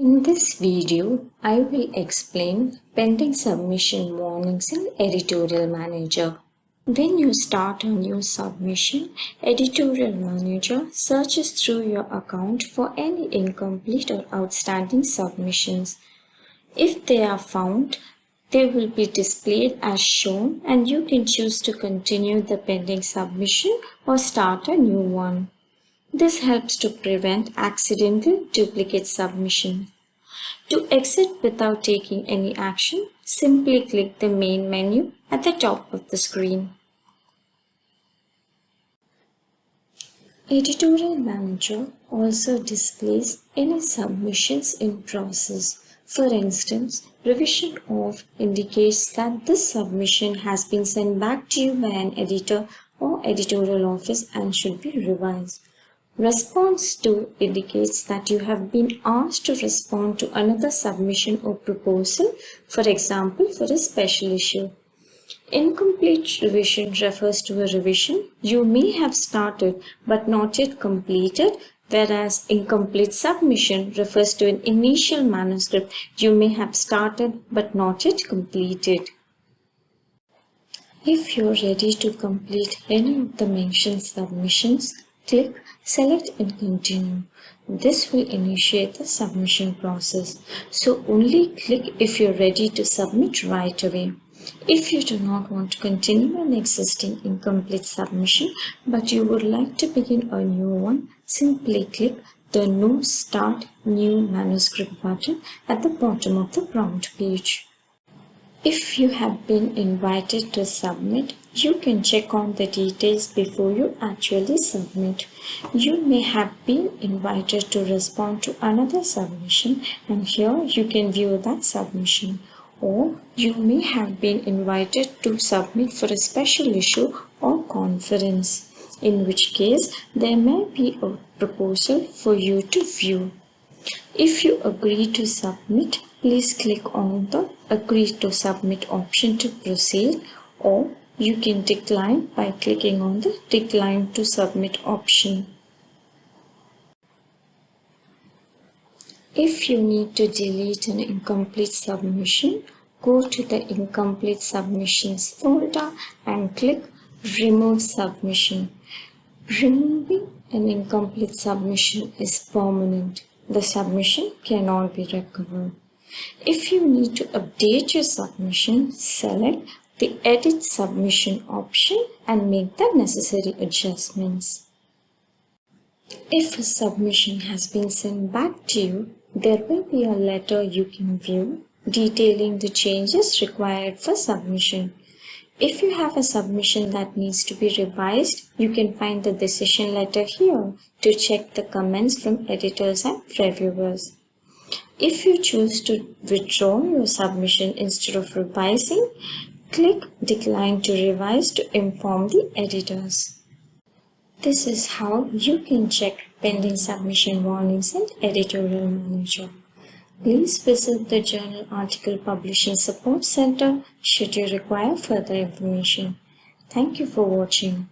In this video, I will explain pending submission warnings in Editorial Manager. When you start a new submission, Editorial Manager searches through your account for any incomplete or outstanding submissions. If they are found, they will be displayed as shown and you can choose to continue the pending submission or start a new one. This helps to prevent accidental duplicate submission. To exit without taking any action, simply click the main menu at the top of the screen. Editorial Manager also displays any submissions in process. For instance, revision of indicates that this submission has been sent back to you by an editor or editorial office and should be revised. Response to indicates that you have been asked to respond to another submission or proposal, for example, for a special issue. Incomplete revision refers to a revision you may have started but not yet completed, whereas incomplete submission refers to an initial manuscript you may have started but not yet completed. If you're ready to complete any of the mentioned submissions, click Select and Continue. This will initiate the submission process, so only click if you're ready to submit right away. If you do not want to continue an existing incomplete submission but you would like to begin a new one, simply click the No Start New Manuscript button at the bottom of the prompt page. If you have been invited to submit, you can check on the details before you actually submit. You may have been invited to respond to another submission and here you can view that submission. Or you may have been invited to submit for a special issue or conference, in which case there may be a proposal for you to view. If you agree to submit, please click on the Agree to Submit option to proceed, or you can decline by clicking on the Decline to Submit option. If you need to delete an incomplete submission, go to the Incomplete Submissions folder and click Remove Submission. Removing an incomplete submission is permanent. The submission cannot be recovered. If you need to update your submission, select the Edit Submission option and make the necessary adjustments. If a submission has been sent back to you, there will be a letter you can view detailing the changes required for submission. If you have a submission that needs to be revised, you can find the decision letter here to check the comments from editors and reviewers. If you choose to withdraw your submission instead of revising, click Decline to Revise to inform the editors. This is how you can check pending submission warnings in Editorial Manager. Please visit the Journal Article Publishing Support Center should you require further information. Thank you for watching.